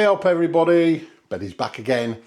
up everybody, Betty's back again.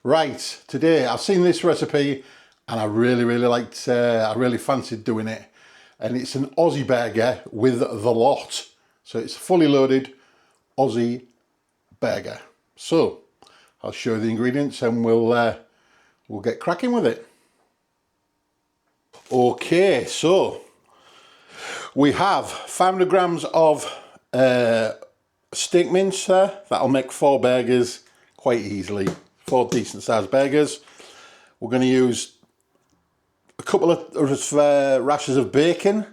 Right, today I've seen this recipe and I really liked, I really fancied doing it. And it's an Aussie burger with the lot. So it's a fully loaded Aussie burger. So I'll show you the ingredients and we'll get cracking with it. Okay, so we have 500 grams of steak mince there. That'll make 4 burgers quite easily. 4 decent sized burgers. We're going to use a couple of rashers of bacon,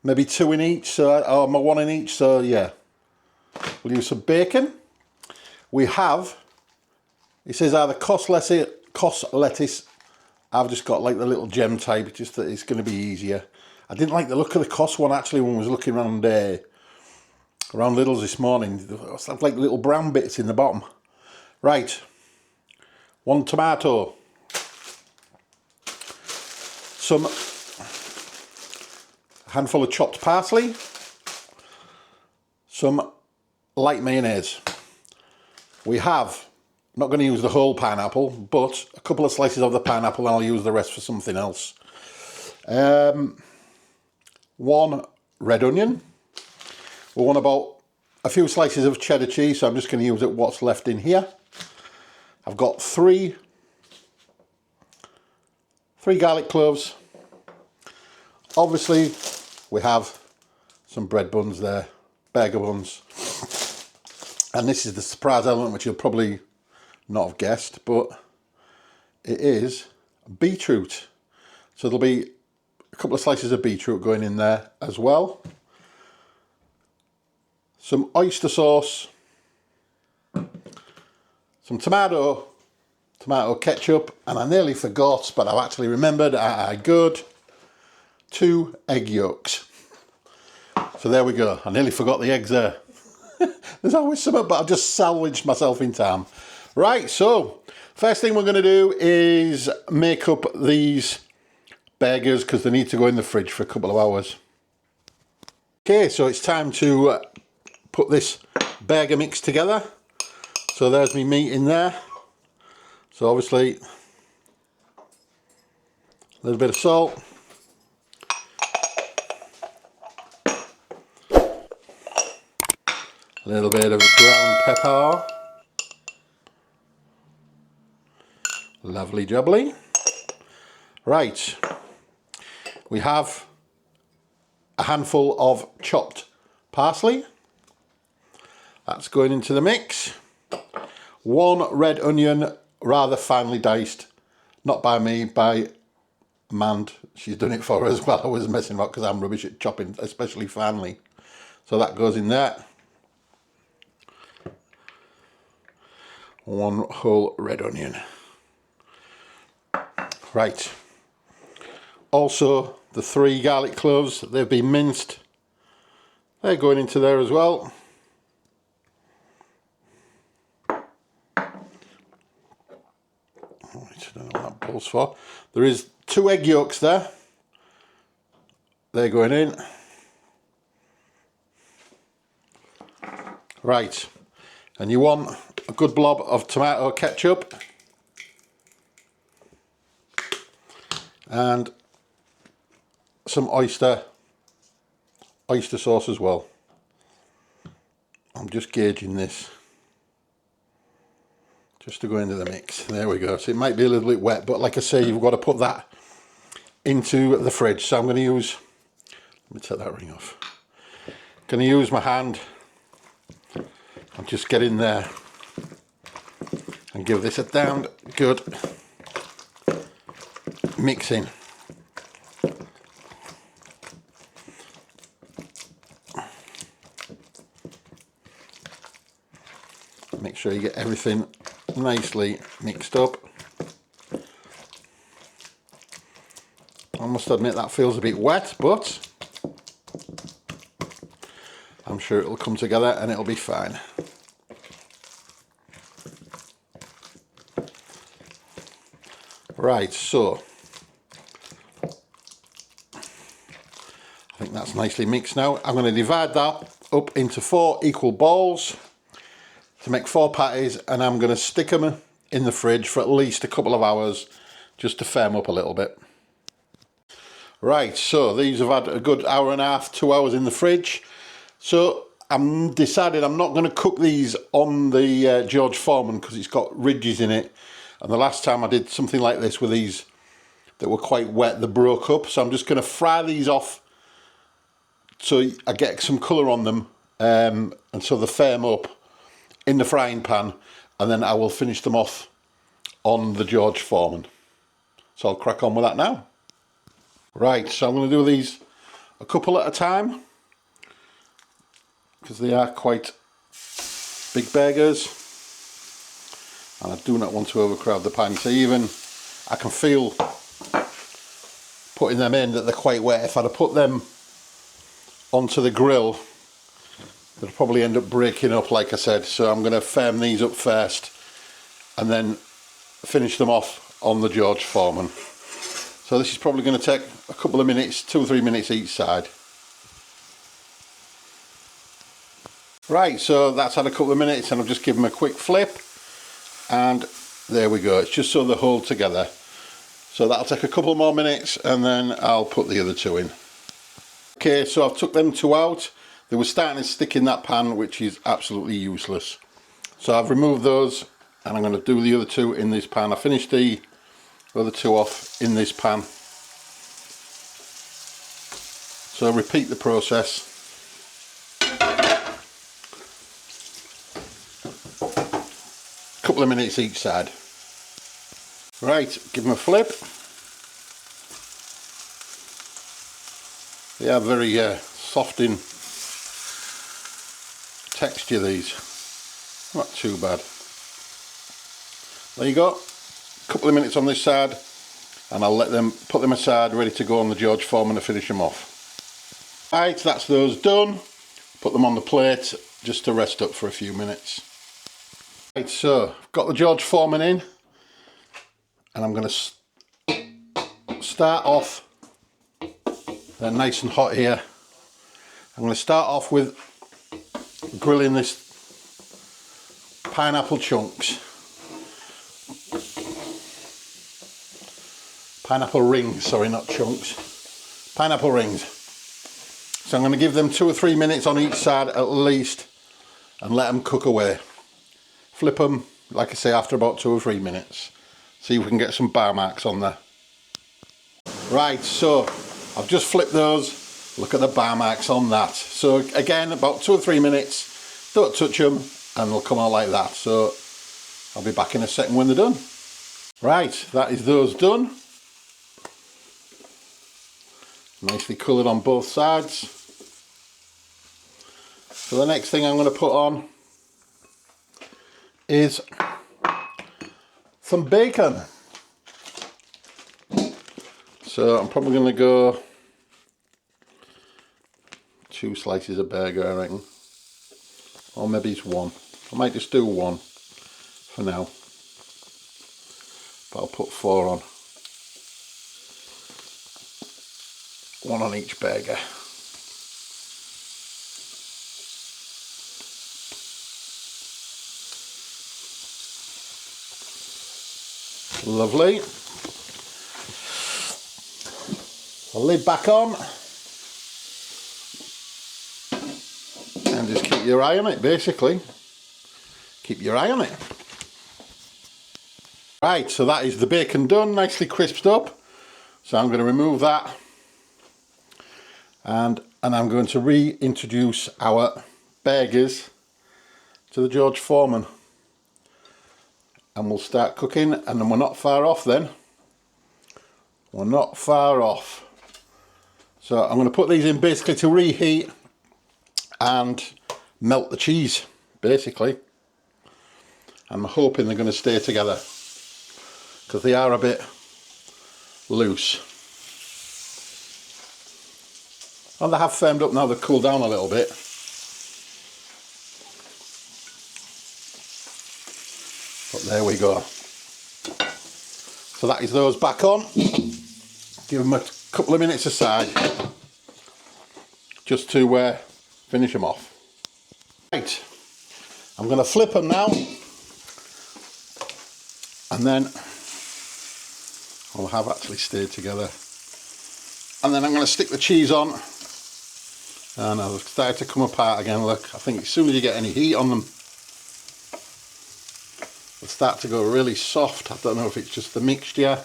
maybe 2 in each, or 1 in each. So yeah, we'll use some bacon. We have, it says either cos lettuce. I've just got like the little gem type, just that it's going to be easier. I didn't like the look of the cos one actually when I was looking around Lidl's this morning. It's like little brown bits in the bottom. Right, 1 tomato, a handful of chopped parsley, some light mayonnaise. We have, I'm not going to use the whole pineapple, but a couple of slices of the pineapple, and I'll use the rest for something else. 1 red onion. We want about a few slices of cheddar cheese, so I'm just going to use it what's left in here. I've got 3 garlic cloves. Obviously, we have some bread buns there, burger buns. And this is the surprise element, which you'll probably not have guessed, but it is beetroot. So there'll be a couple of slices of beetroot going in there as well. Some oyster sauce, some tomato ketchup, and I nearly forgot, but I've actually remembered, good 2 egg yolks. So there we go. I nearly forgot the eggs there. There's always something, but I've just salvaged myself in time. Right, so first thing we're going to do is make up these burgers because they need to go in the fridge for a couple of hours. Okay, so it's time to put this burger mix together. So there's my meat in there. So obviously a little bit of salt. A little bit of ground pepper. Lovely jubbly. Right, we have a handful of chopped parsley. That's going into the mix. 1 red onion, rather finely diced. Not by me, by Mand. She's done it for us while I was messing about because I'm rubbish at chopping, especially finely. So that goes in there. 1 whole red onion. Right. Also, the 3 garlic cloves, they've been minced. They're going into there as well. I don't know what that bowl's for. There is 2 egg yolks there. They're going in. Right. And you want a good blob of tomato ketchup. And some oyster sauce as well. I'm just gauging this just to go into the mix. There we go. So it might be a little bit wet, but like I say, you've got to put that into the fridge. So I'm going to use, let me take that ring off. Going to use my hand and just get in there and give this a down good mixing. Make sure you get everything nicely mixed up. I must admit that feels a bit wet, but I'm sure it'll come together and it'll be fine. Right, so I think that's nicely mixed now. I'm going to divide that up into 4 equal balls to to make 4 patties, and I'm going to stick them in the fridge for at least a couple of hours just to firm up a little bit. Right, so these have had a good hour and a half, 2 hours in the fridge. So I'm decided I'm not going to cook these on the George Foreman because it's got ridges in it. And the last time I did something like this with these that were quite wet, they broke up. So I'm just going to fry these off so I get some colour on them, and so they firm up in the frying pan, and then I will finish them off on the George Foreman. So I'll crack on with that now. Right, so I'm going to do these a couple at a time because they are quite big burgers, and I do not want to overcrowd the pan. So even I can feel putting them in that they're quite wet. If I'd have put them onto the grill, they'd probably end up breaking up, like I said. So I'm going to firm these up first and then finish them off on the George Foreman. So this is probably going to take a couple of minutes, 2 or 3 minutes each side. Right, so that's had a couple of minutes, and I'll just give them a quick flip, and there we go. It's just so they hold together. So that'll take a couple more minutes, and then I'll put the other 2 in. Okay, so I've took them 2 out. They were starting to stick in that pan, which is absolutely useless. So I've removed those, and I'm going to do the other 2 in this pan. I finished the other 2 off in this pan. So repeat the process. Couple of minutes each side. Right, give them a flip. They are very soft in texture, these. Not too bad. There you go. A couple of minutes on this side, and I'll put them aside, ready to go on the George Foreman to finish them off. Right, that's those done. Put them on the plate just to rest up for a few minutes. Right, so I've got the George Foreman in, and I'm going to start off. They're nice and hot here. I'm going to start off with grilling this pineapple chunks. Pineapple rings, sorry, not chunks. Pineapple rings. So I'm going to give them 2 or 3 minutes on each side at least, and let them cook away. Flip them, like I say, after about 2 or 3 minutes. See if we can get some bar marks on there. Right, so I've just flipped those. Look at the bar marks on that. So again, about 2 or 3 minutes. Don't touch them, and they'll come out like that. So I'll be back in a second when they're done. Right, that is those done. Nicely coloured on both sides. So the next thing I'm going to put on is some bacon. So I'm probably going to go 2 slices of burger, I reckon, or maybe it's 1. I might just do 1 for now, but I'll put 4 on. 1 on each burger. Lovely. The lid back on, and just keep your eye on it, basically. Keep your eye on it. Right, so that is the bacon done, nicely crisped up. So I'm going to remove that, and I'm going to reintroduce our burgers to the George Foreman. And we'll start cooking, and then we're not far off then. We're not far off. So I'm going to put these in basically to reheat and melt the cheese, basically. I'm hoping they're going to stay together because they are a bit loose. And they have firmed up now, they've cooled down a little bit. But there we go. So that is those back on. Give them a couple of minutes aside just to finish them off. Right, I'm going to flip them now, and then I'll have actually stayed together. And then I'm going to stick the cheese on, and I've started to come apart again. Look, I think as soon as you get any heat on them, they'll start to go really soft. I don't know if it's just the mixture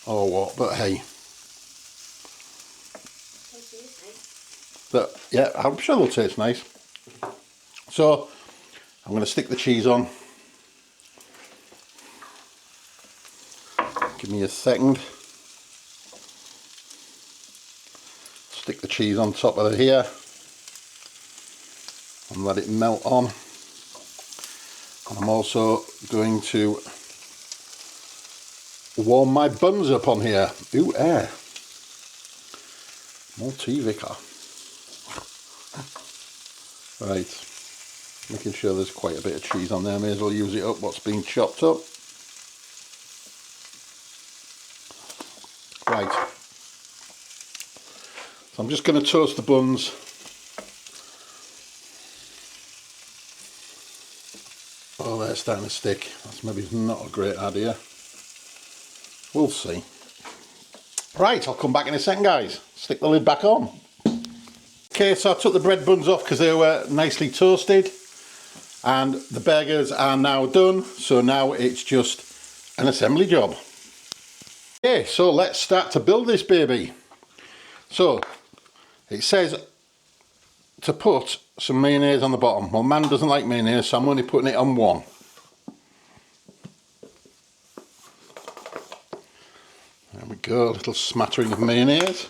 or what, but hey. But yeah, I'm sure they'll taste nice. So I'm going to stick the cheese on. Give me a second. Stick the cheese on top of here and let it melt on. And I'm also going to warm my buns up on here. Ooh, air. More tea, Vicar. Right. Making sure there's quite a bit of cheese on there. May as well use it up what's been chopped up. Right. So I'm just going to toast the buns. Oh, they're starting to stick. That's maybe not a great idea. We'll see. Right, I'll come back in a second, guys. Stick the lid back on. Okay, so I took the bread buns off because they were nicely toasted. And the burgers are now done. So now it's just an assembly job. Okay, so let's start to build this baby. So it says to put some mayonnaise on the bottom. Well, man doesn't like mayonnaise, so I'm only putting it on one. There we go, a little smattering of mayonnaise.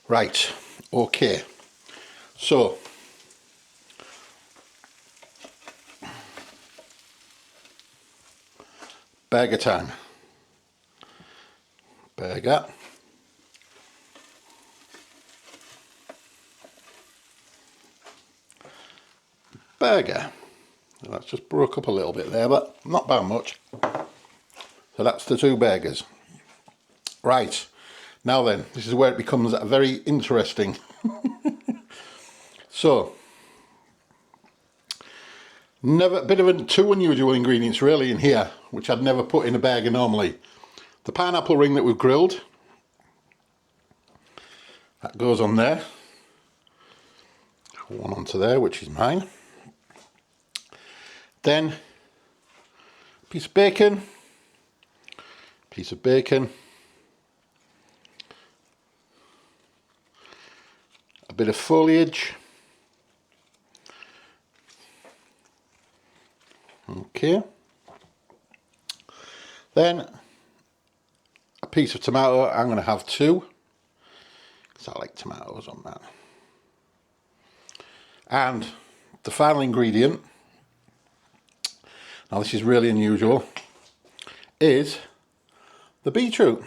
Right, okay. So burger time. Burger. Burger. That's just broke up a little bit there, but not by much. So that's the two burgers. Right, now then, this is where it becomes very interesting. So, bit of two unusual ingredients really in here, which I'd never put in a burger normally. The pineapple ring that we've grilled, that goes on there. One onto there, which is mine. Then piece of bacon, a bit of foliage, okay, then a piece of tomato. I'm going to have two because I like tomatoes on that. And the final ingredient, now this is really unusual, is the beetroot.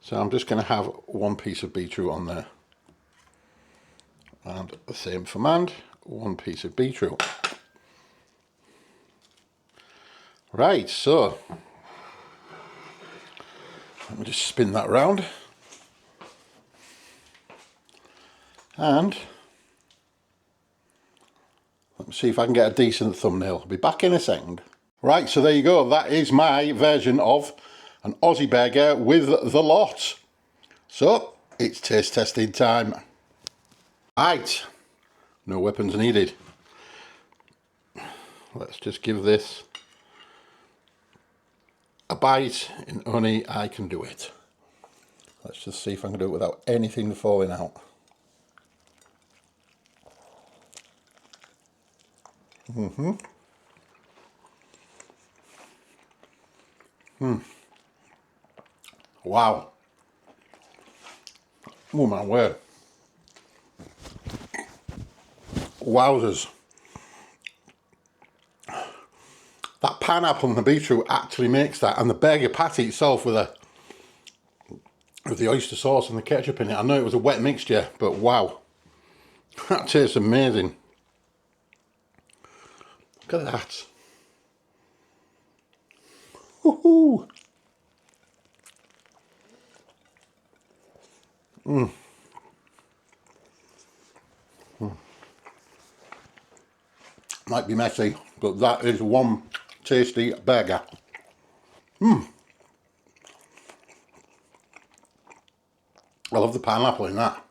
So I'm just going to have one piece of beetroot on there. And the same for Mand, one piece of beetroot. Right, so let me just spin that round. And let me see if I can get a decent thumbnail. I'll be back in a second. Right, so there you go. That is my version of an Aussie burger with the lot. So, it's taste testing time. Right, no weapons needed. Let's just give this a bite and only I can do it. Let's just see if I can do it without anything falling out. Wow. Oh my word. Wowzers. That pineapple and the beetroot actually makes that, and the burger patty itself with the oyster sauce and the ketchup in it. I know it was a wet mixture, but wow. That tastes amazing. Look at that. Woohoo! Might be messy, but that is one tasty burger. I love the pineapple in that.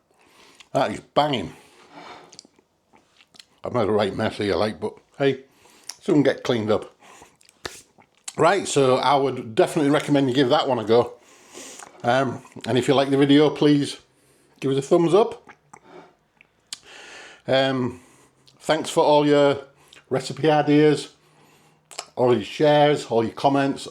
That is banging. I've made a right mess here, like, but hey, soon get cleaned up. Right, so I would definitely recommend you give that one a go. And if you like the video, please give us a thumbs up. Thanks for all your recipe ideas, all your shares, all your comments,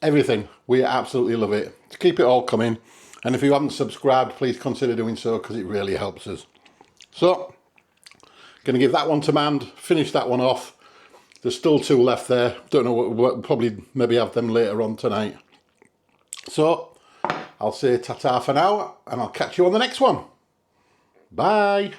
everything. We absolutely love it. To keep it all coming. And if you haven't subscribed, please consider doing so, because it really helps us. So, going to give that one to Mand, finish that one off. There's still 2 left there. Don't know what, probably maybe have them later on tonight. So, I'll say ta-ta for now, and I'll catch you on the next one. Bye.